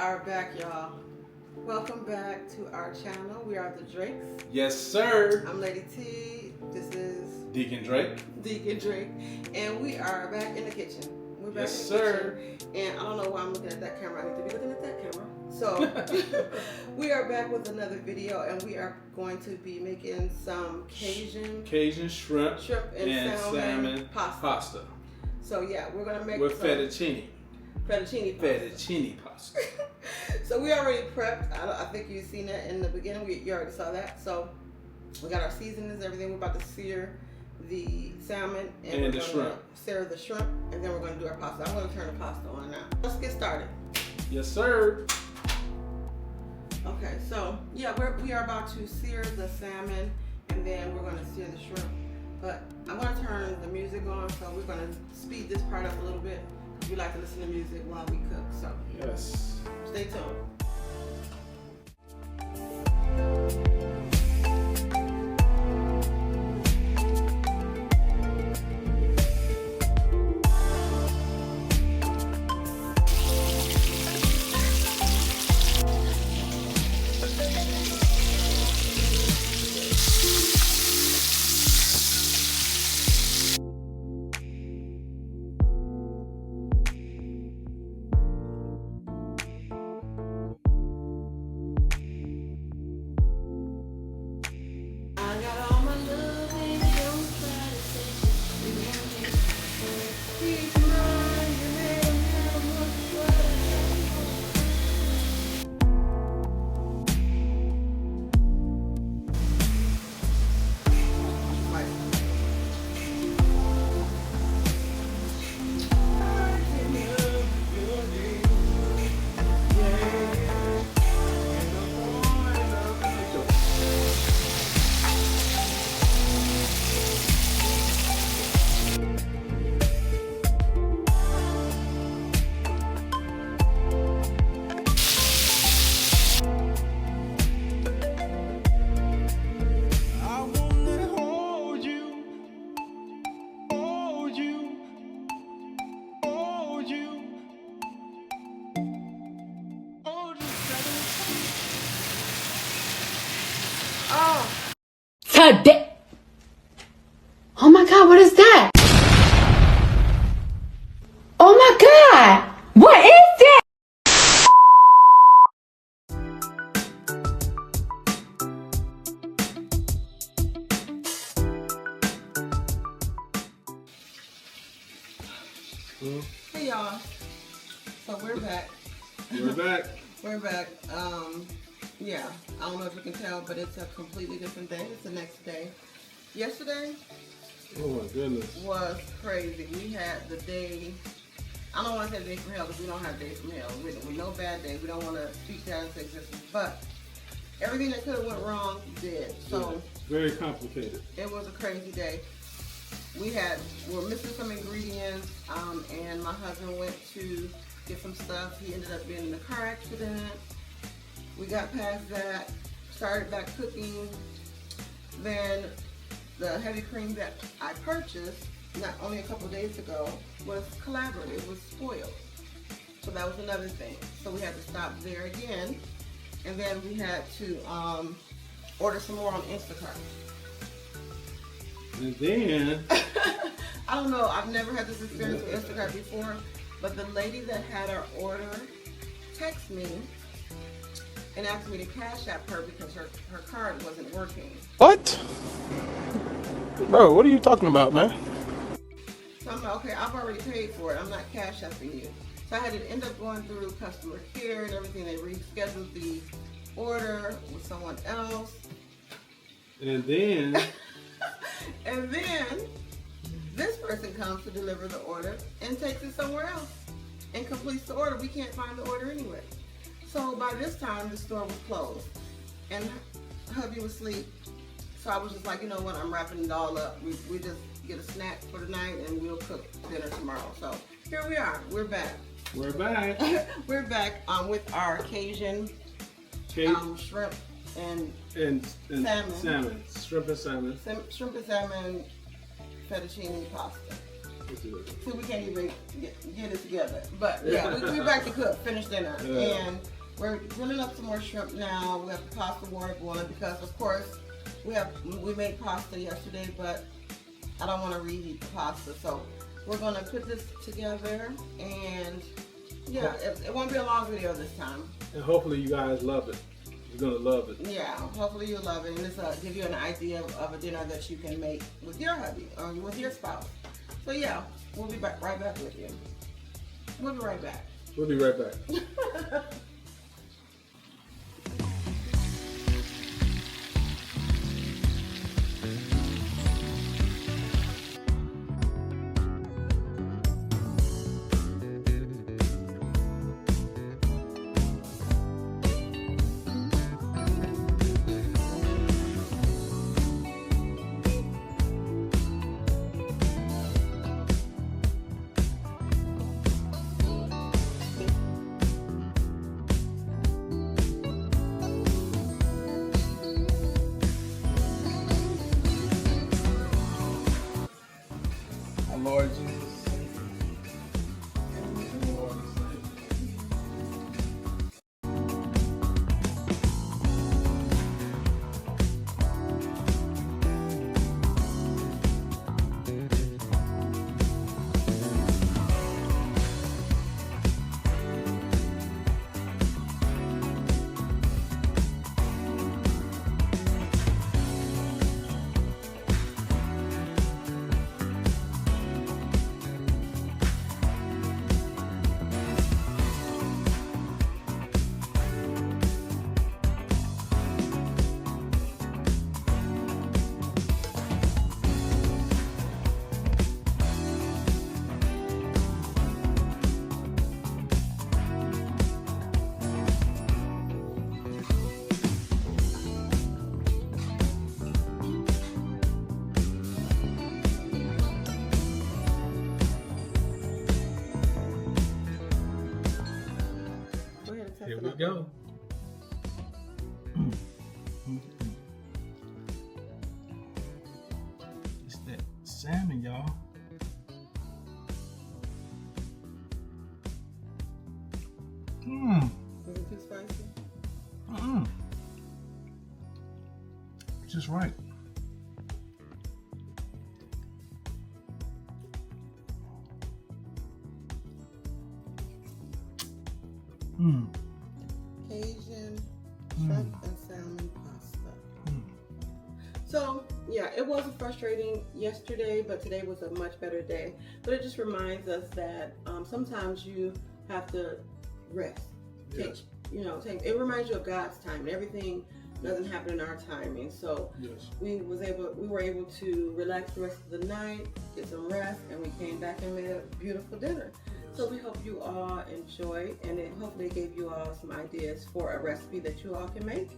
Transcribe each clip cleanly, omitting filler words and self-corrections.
are back, y'all. Welcome back to our channel. We are the Drakes. Yes, sir. I'm Lady T. This is Deacon Drake. Deacon Drake. And we are back in the kitchen. We're back Yes, in the sir. kitchen. And I don't know why I'm looking at that camera. I need to be looking at that camera. So, we are back with another video, and we are going to be making some Cajun shrimp and salmon pasta. So, yeah, we're going to make with fettuccine pasta. So we already prepped. I think you've seen that in the beginning. You already saw that. So we got our seasonings, everything. We're about to sear the salmon and the shrimp. Sear the shrimp, and then we're going to do our pasta. I'm going to turn the pasta on now. Let's get started. Yes, sir. Okay, so yeah, we are about to sear the salmon, and then we're going to sear the shrimp. But I'm going to turn the music on, so we're going to speed this part up a little bit. We like to listen to music while we cook, so yes. Stay tuned. Today. Oh my God, what is that? Oh my God, what is that? Hey y'all, so we're back. We're back. Yeah, I don't know if you can tell, but it's a completely different day. It's the next day. Yesterday, Oh my goodness, was crazy. We had the day, I don't want to say day from hell because we don't have days from hell. With no bad day. We don't want to speak that into existence. But everything that could have went wrong did. So very complicated. it was a crazy day. We're missing some ingredients, and my husband went to get some stuff. He ended up being in a car accident. We got past that, started back cooking. Then the heavy cream that I purchased not only a couple of days ago was collaborative, it was spoiled. So that was another thing. So we had to stop there again. And then we had to order some more on Instacart. And then I don't know, I've never had this experience with Instacart before, but the lady that had our order texted me and asked me to cash app her because her card wasn't working. What? Bro, what are you talking about, man? So I'm like, okay, I've already paid for it. I'm not cash apping you. So I had to end up going through customer care and everything. They rescheduled the order with someone else. and then And then this person comes to deliver the order and takes it somewhere else and completes the order. We can't find the order anywhere. So by this time, the store was closed and hubby was asleep. So I was just like, you know what, I'm wrapping it all up. We just get a snack for the night and we'll cook dinner tomorrow. So here we are, we're back. we're back. We're back with our Cajun shrimp and salmon. Shrimp and salmon. Shrimp and salmon fettuccine pasta. See, we can't even get it together. But yeah, we're back to cook, finish dinner. And we're grilling up some more shrimp now. We have the pasta water boiling because, of course, we made pasta yesterday, but I don't want to reheat the pasta. So we're going to put this together, and yeah, it won't be a long video this time. And hopefully you guys love it. You're going to love it. Yeah, hopefully you'll love it. And this will give you an idea of a dinner that you can make with your hubby or with your spouse. So yeah, we'll be right back with you. We'll be right back. We'll be right back. Lord Jesus. Here we go. It's that salmon, y'all. Is it too spicy? Just right. Cajun shrimp and salmon pasta. So yeah, it wasn't frustrating yesterday, but today was a much better day. But it just reminds us that sometimes you have to rest. Yes. It reminds you of God's time. Everything doesn't happen in our timing. So Yes. we were able to relax the rest of the night, get some rest, and we came back and made a beautiful dinner. So we hope you all enjoyed, and it hopefully gave you all some ideas for a recipe that you all can make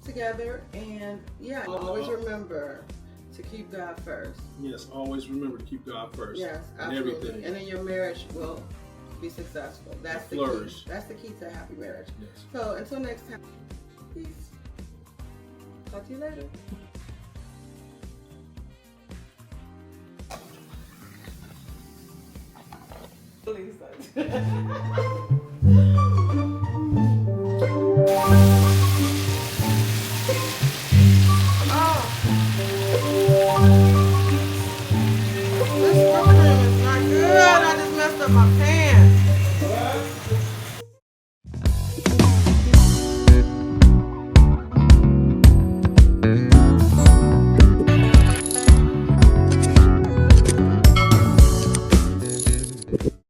together. And yeah, always remember to keep God first. Yes, always remember to keep God first. Yes, in absolutely. everything. And then your marriage will be successful. That's the Flourish. key. That's the key to a happy marriage. Yes. So until next time, peace. Talk to you later. Please.